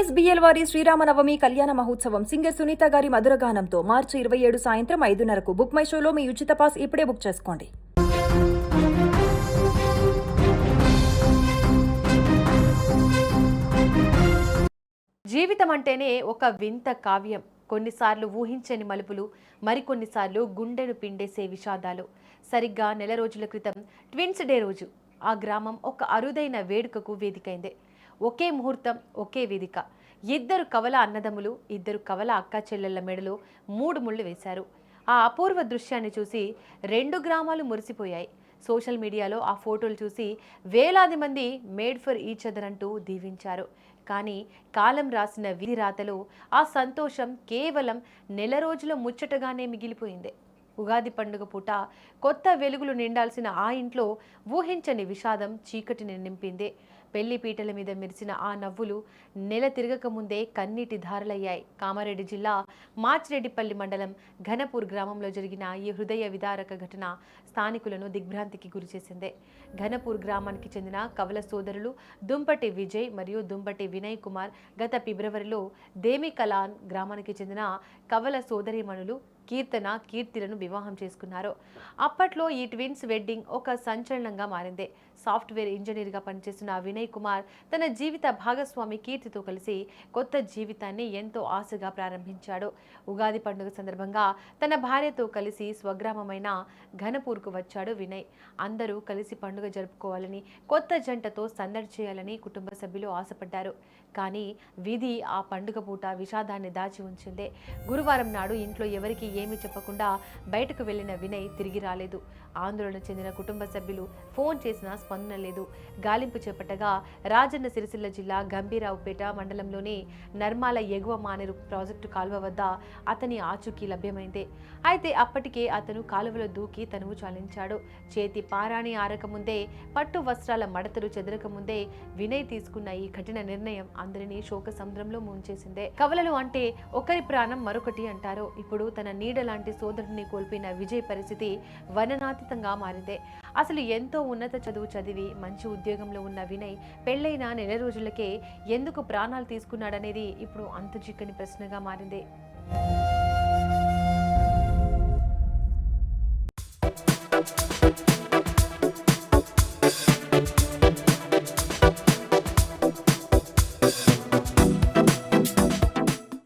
కేఎస్బిఎల్ వారి శ్రీరామనవమి కళ్యాణ మహోత్సవం సింగర్ సునీత గారి మధురగానంతో మార్చి 27 సాయంత్రం 5:30కు బుక్ మై షోలో మీ ఉచిత పాస్ ఇప్పుడే బుక్ చేసుకోండి. జీవితం అంటేనే ఒక వింత కావ్యం. కొన్నిసార్లు ఊహించని మలుపులు, మరికొన్నిసార్లు గుండెను పిండేసే విషాదాలు. సరిగ్గా నెల రోజుల క్రితం ట్విన్స్ డే రోజు ఆ గ్రామం ఒక అరుదైన వేడుకకు వేదికైంది. ఒకే ముహూర్తం, ఒకే వేదిక. ఇద్దరు కవల అన్నదమ్ములు, ఇద్దరు కవల అక్క చెల్లెళ్ల మెడలో 3 ముళ్ళు వేశారు. ఆ అపూర్వ దృశ్యాన్ని చూసి 2 గ్రామాలు మురిసిపోయాయి. సోషల్ మీడియాలో ఆ ఫోటోలు చూసి వేలాది మంది మేడ్ ఫర్ ఈచ్ అదర్ అంటూ దీవించారు. కానీ కాలం రాసిన విధి రాతలో ఆ సంతోషం కేవలం నెల రోజుల ముచ్చటగానే మిగిలిపోయింది. ఉగాది పండుగ పూట కొత్త వెలుగులు నిండాల్సిన ఆ ఇంట్లో ఊహించని విషాదం చీకటిని నింపింది. పెళ్లి పీటల మీద మెరిసిన ఆ నవ్వులు నెల తిరగక ముందే కన్నీటి ధారలయ్యాయి. కామారెడ్డి జిల్లా మాచిరెడ్డిపల్లి మండలం ఘనపూర్ గ్రామంలో జరిగిన ఈ హృదయ విదారక ఘటన స్థానికులను దిగ్భ్రాంతికి గురిచేసింది. ఘనపూర్ గ్రామానికి చెందిన కవల సోదరులు దుంపటి విజయ్ మరియు దుంపటి వినయ్ కుమార్ గత ఫిబ్రవరిలో దేమికలాన్ గ్రామానికి చెందిన కవల సోదరీమణులు కీర్తిలను వివాహం చేసుకున్నారు. అప్పట్లో ఈ ట్విన్స్ వెడ్డింగ్ ఒక సంచలనంగా మారింది. సాఫ్ట్వేర్ ఇంజనీర్గా పనిచేస్తున్న వినయ్ కుమార్ తన జీవిత భాగస్వామి కీర్తితో కలిసి కొత్త జీవితాన్ని ఎంతో ఆశగా ప్రారంభించాడు. ఉగాది పండుగ సందర్భంగా తన భార్యతో కలిసి స్వగ్రామమైన ఘనపూర్కు వచ్చాడు వినయ్. అందరూ కలిసి పండుగ జరుపుకోవాలని, కొత్త జంటతో సందడి చేయాలని కుటుంబ సభ్యులు ఆశపడ్డారు. కానీ విధి ఆ పండుగ పూట విషాదాన్ని దాచి ఉంచింది. గురువారం నాడు ఇంట్లో ఎవరికి ఏమీ చెప్పకుండా బయటకు వెళ్లిన వినయ్ తిరిగి రాలేదు. ఆందోళన చెందిన కుటుంబ సభ్యులు ఫోన్ చేసినా స్పందన లేదు. గాలింపు చేపట్టగా రాజన్న సిరిసిల్ల జిల్లా గంభీరావుపేట మండలంలోని నర్మాల ఎగువ మానేరు ప్రాజెక్టు కాలువ వద్ద అతని ఆచూకీ లభ్యమైంది. అయితే అప్పటికే అతను కాలువలో దూకి తనువు చాలించాడు. చేతి పారాణి ఆరకముందే, పట్టు వస్త్రాల మడతలు చెదరకముందే వినయ్ తీసుకున్న ఈ కఠిన నిర్ణయం అందరినీ శోక సముద్రంలో ముంచేసిందే. కవలలు అంటే ఒకరి ప్రాణం మరొకటి అంటారు. ఇప్పుడు తన నీడ లాంటి సోదరుడిని కోల్పోయిన విజయ్ పరిస్థితి వర్ణనాతీతంగా మారిందే. అసలు ఎంతో ఉన్నత చదువు చదివి మంచి ఉద్యోగంలో ఉన్న వినయ్ పెళ్లైన నెల రోజులకే ఎందుకు ప్రాణాలు తీసుకున్నాడనేది ఇప్పుడు అంతుచిక్కని ప్రశ్నగా మారింది.